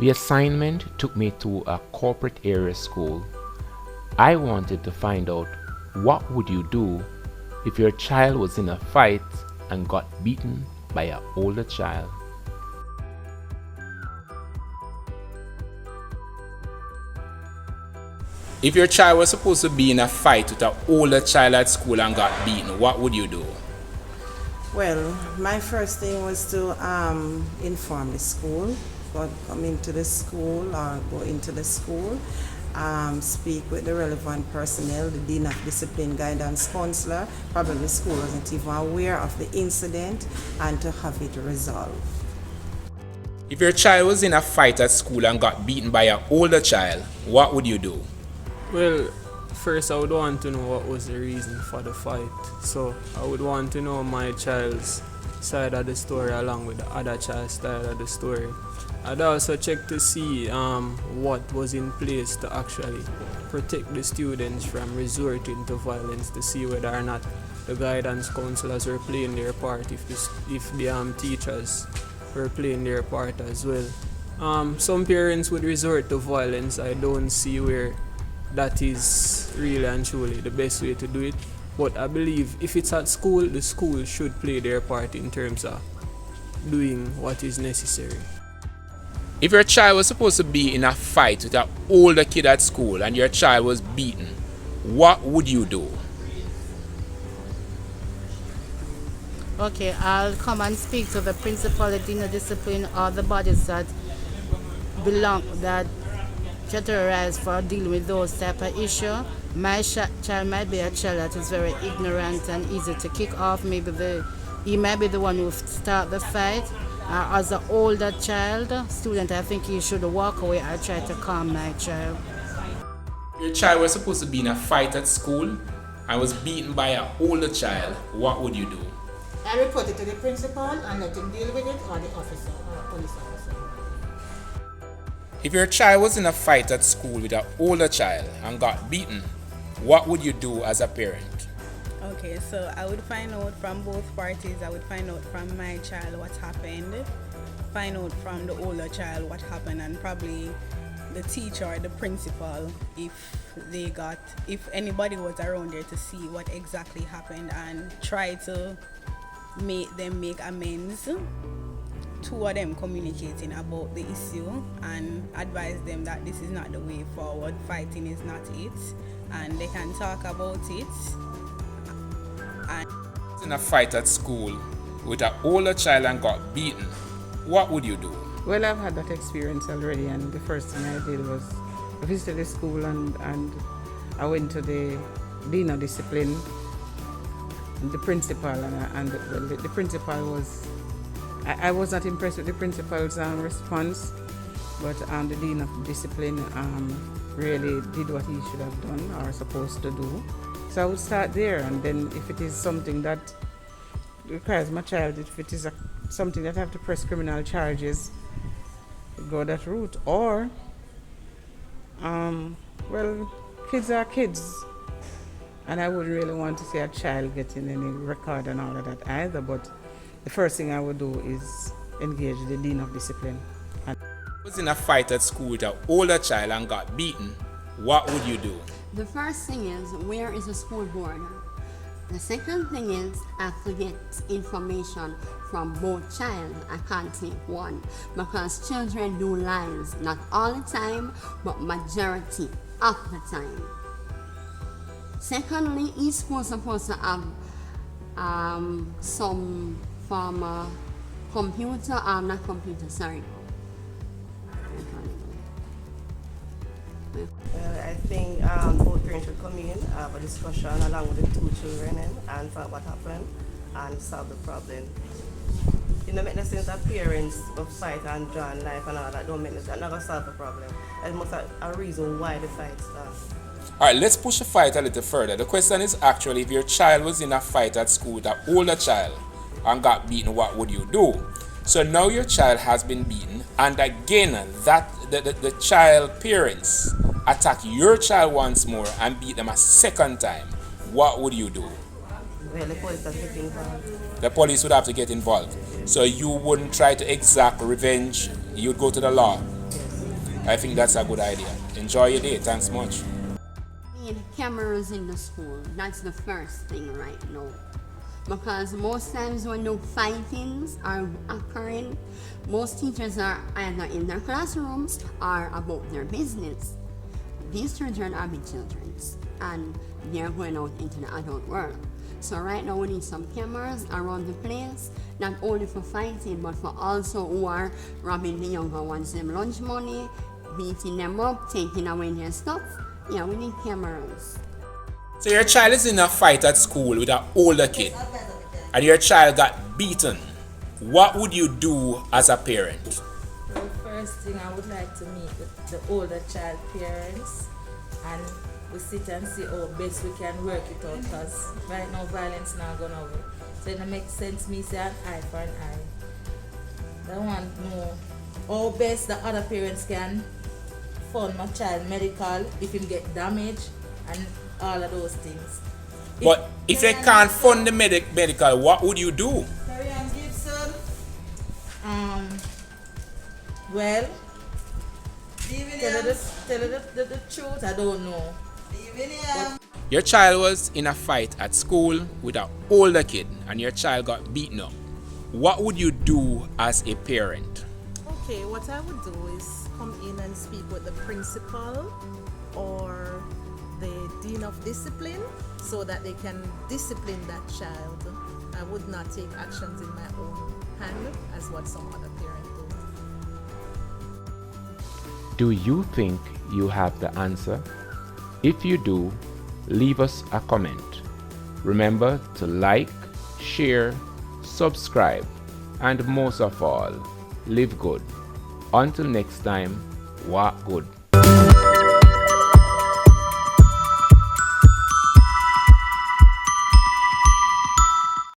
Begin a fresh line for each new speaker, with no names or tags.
The assignment took me to a corporate area school. I wanted to find out what would you do if your child was in a fight and got beaten by an older child.
If your child was supposed to be in a fight with an older child at school and got beaten, what would you do?
Well, my first thing was to inform the school, come into the school or go into the school, speak with the relevant personnel, the Dean of Discipline Guidance Counselor. Probably the school wasn't even aware of the incident, and to have it resolved.
If your child was in a fight at school and got beaten by an older child, what would you do?
Well, first I would want to know what was the reason for the fight. So I would want to know my child's side of the story along with the other child's side of the story. I'd also check to see what was in place to actually protect the students from resorting to violence, to see whether or not the guidance counselors were playing their part, if the teachers were playing their part as well. Some parents would resort to violence. I don't see where that is really and truly the best way to do it. But I believe if it's at school, the school should play their part in terms of doing what is necessary.
If your child was supposed to be in a fight with an older kid at school and your child was beaten, what would you do?
Okay, I'll come and speak to the principal, the dean of discipline, or the bodies that categorized for dealing with those type of issue. My child might be a child that is very ignorant and easy to kick off. He might be the one who start the fight. As an older student, I think he should walk away and try to calm my child.
Your child was supposed to be in a fight at school and was beaten by an older child, what would you do?
I report it to the principal and let him deal with it, or the officer or police officer.
If your child was in a fight at school with an older child and got beaten, what would you do as a parent?
Okay, so I would find out from both parties. I would find out from my child what happened, find out from the older child what happened, and probably the teacher or the principal if anybody was around there to see what exactly happened, and try to make them make amends. Two of them communicating about the issue and advise them that this is not the way forward, fighting is not it, and they can talk about it.
In a fight at school with an older child and got beaten, what would you do?
Well, I've had that experience already, and the first thing I did was I visited the school and I went to the dean of discipline and the principal, the principal was, I was not impressed with the principal's response, but the dean of discipline really did what he should have done or supposed to do. So I would start there, and then if it is something that requires my child, if it is something that I have to press criminal charges, go that route. Or, well, kids are kids, and I wouldn't really want to see a child getting any record and all of that either, but the first thing I would do is engage the dean of discipline.
Was in a fight at school with an older child and got beaten, what would you do?
The first thing is, where is the school board? The second thing is, I have to get information from both child. I can't take one, because children do lies, not all the time, but majority of the time. Secondly, each school is supposed to have some form of computer, not computer, sorry.
Well, I think both parents should come in, have a discussion along with the two children and find what happened and solve the problem. It don't make no sense that parents will fight and join life and all that. Don't make no sense. That's not going to solve the problem. There must have a reason why the fight starts.
Alright, let's push the fight a little further. The question is actually, if your child was in a fight at school with an older child and got beaten, what would you do? So now your child has been beaten, and again that the child parents attack your child once more and beat them a second time. What would you do?
Well, the police have to get involved.
The police would have to get involved. So you wouldn't try to exact revenge, you'd go to the law.
Yes.
I think that's a good idea. Enjoy your day. Thanks much.
Need cameras in the school. That's the first thing right now. Because most times when no fightings are occurring, most teachers are either in their classrooms or about their business. These children are big children and they're going out into the adult world. So right now we need some cameras around the place, not only for fighting, but for also who are robbing the younger ones them lunch money, beating them up, taking away their stuff. Yeah, we need cameras.
So your child is in a fight at school with an older kid, and your child got beaten. What would you do as a parent?
Well, first thing I would like to meet the older child parents, and we sit and see how best we can work it out, because right now violence now gone over. So it makes sense me say an eye for an eye. I want to know how best the other parents can fund my child medical if him get damaged and all of those things.
But if they can't fund the medical, what would you do?
Marianne Gibson. Well, tell her the truth, I don't know.
Your child was in a fight at school with an older kid and your child got beaten up. What would you do as a parent?
Okay, what I would do is come in and speak with the principal or the dean of discipline so that they can discipline that child. I would not take actions in my own hand as what some other parent do.
Do you think you have the answer? If you do, leave us a comment. Remember to like, share, subscribe, and most of all, live good. Until next time, walk good.